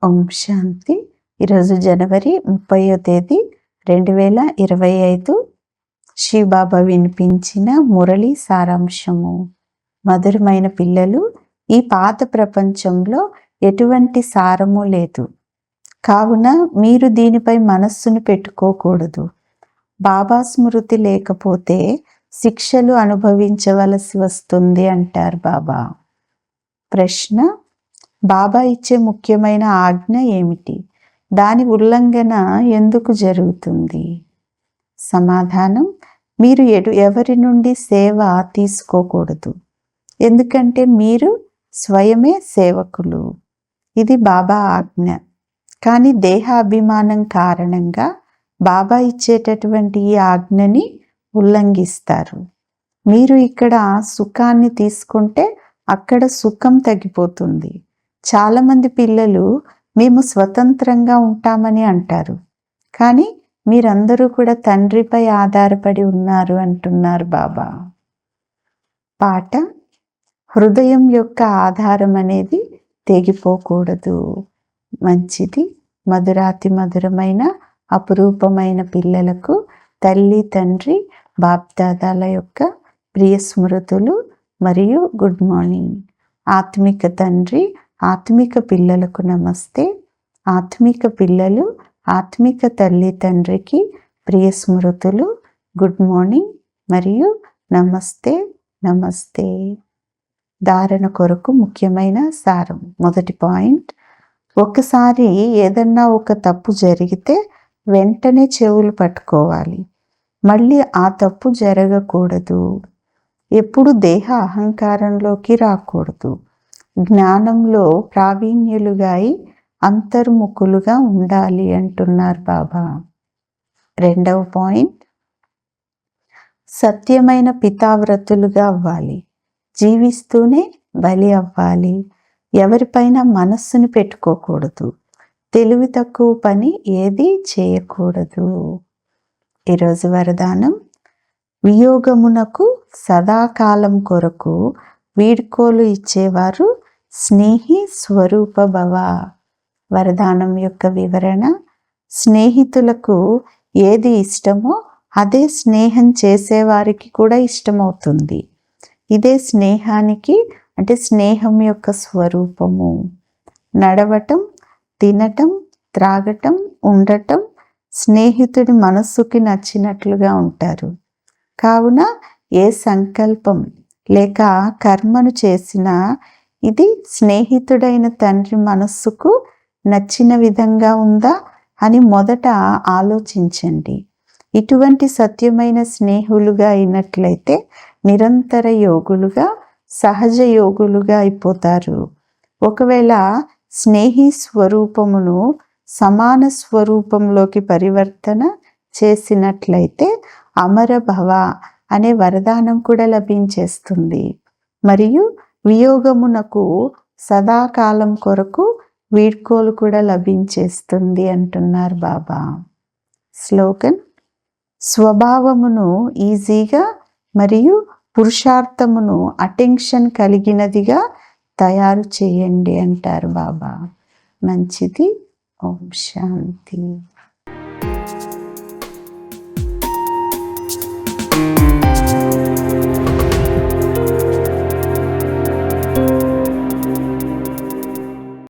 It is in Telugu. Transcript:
ఓం శాంతి. ఈరోజు జనవరి 30వ తేదీ 2025. శ్రీబాబా వినిపించిన మురళి సారాంశము. మధురమైన పిల్లలు, ఈ పాత ప్రపంచంలో ఎటువంటి సారము లేదు, కావున మీరు దీనిపై మనస్సును పెట్టుకోకూడదు. బాబా స్మృతి లేకపోతే శిక్షలు అనుభవించవలసి వస్తుంది అంటారు బాబా. ప్రశ్న: బాబా ఇచ్చే ముఖ్యమైన ఆజ్ఞ ఏమిటి? దాని ఉల్లంఘన ఎందుకు జరుగుతుంది? సమాధానం: మీరు ఎవరి నుండి సేవ తీసుకోకూడదు, ఎందుకంటే మీరు స్వయమే సేవకులు. ఇది బాబా ఆజ్ఞ. కానీ దేహాభిమానం కారణంగా బాబా ఇచ్చేటటువంటి ఈ ఆజ్ఞని ఉల్లంఘిస్తారు. మీరు ఇక్కడ సుఖాన్ని తీసుకుంటే అక్కడ సుఖం తగ్గిపోతుంది. చాలామంది పిల్లలు మేము స్వతంత్రంగా ఉంటామని అంటారు, కానీ మీరందరూ కూడా తండ్రిపై ఆధారపడి ఉన్నారు అంటున్నారు బాబా. పాట: హృదయం యొక్క ఆధారం అనేది తెగిపోకూడదు. మంచిది. మధురాతి మధురమైన అపురూపమైన పిల్లలకు తల్లి తండ్రి బాప్దాదాల యొక్క ప్రియ స్మృతులు మరియు గుడ్ మార్నింగ్. ఆత్మిక తండ్రి ఆత్మిక పిల్లలకు నమస్తే. ఆత్మిక పిల్లలు ఆత్మిక తల్లి తండ్రికి ప్రియ స్మృతులు, గుడ్ మార్నింగ్ మరియు నమస్తే నమస్తే. ధారణ కొరకు ముఖ్యమైన సారం. మొదటి పాయింట్: ఒకసారి ఏదన్నా ఒక తప్పు జరిగితే వెంటనే చెవులు పట్టుకోవాలి. మళ్ళీ ఆ తప్పు జరగకూడదు. ఎప్పుడు దేహ అహంకారంలోకి రాకూడదు. జ్ఞానంలో ప్రావీణ్యులుగా అంతర్ముఖులుగా ఉండాలి అంటున్నారు బాబా. రెండవ పాయింట్: సత్యమైన పితావ్రతులుగా అవ్వాలి. జీవిస్తూనే బలి అవ్వాలి. ఎవరిపైన మనస్సును పెట్టుకోకూడదు. తెలివి తక్కువ పని ఏది చేయకూడదు. ఈరోజు వరదానం: వియోగమునకు సదాకాలం కొరకు వీడ్కోలు ఇచ్చేవారు స్నేహి స్వరూప భవ. వరదానం యొక్క వివరణ: స్నేహితులకు ఏది ఇష్టమో అదే స్నేహం చేసేవారికి కూడా ఇష్టమవుతుంది. ఇదే స్నేహానికి అంటే స్నేహం యొక్క స్వరూపము. నడవటం, తినటం, త్రాగటం, ఉండటం స్నేహితుడి మనస్సుకి నచ్చినట్లుగా ఉంటారు. కావున ఏ సంకల్పం లేక కర్మను చేసినా ఇది స్నేహితుడైన తండ్రి మనస్సుకు నచ్చిన విధంగా ఉందా అని మొదట ఆలోచించండి. ఇటువంటి సత్యమైన స్నేహులుగా అయినట్లయితే నిరంతర యోగులుగా, సహజ యోగులుగా అయిపోతారు. ఒకవేళ స్నేహి స్వరూపమును సమాన స్వరూపంలోకి పరివర్తన చేసినట్లయితే అమరభవ అనే వరదానం కూడా లభించేస్తుంది. మరియు వియోగమునకు సదాకాలం కొరకు వీడ్కోలు కూడా లభించేస్తుంది అంటున్నారు బాబా. స్లోగన్: స్వభావమును ఈజీగా మరియు పురుషార్థమును అటెన్షన్ కలిగినదిగా తయారు చేయండి అంటారు బాబా. మంచిది. ఓం శాంతి.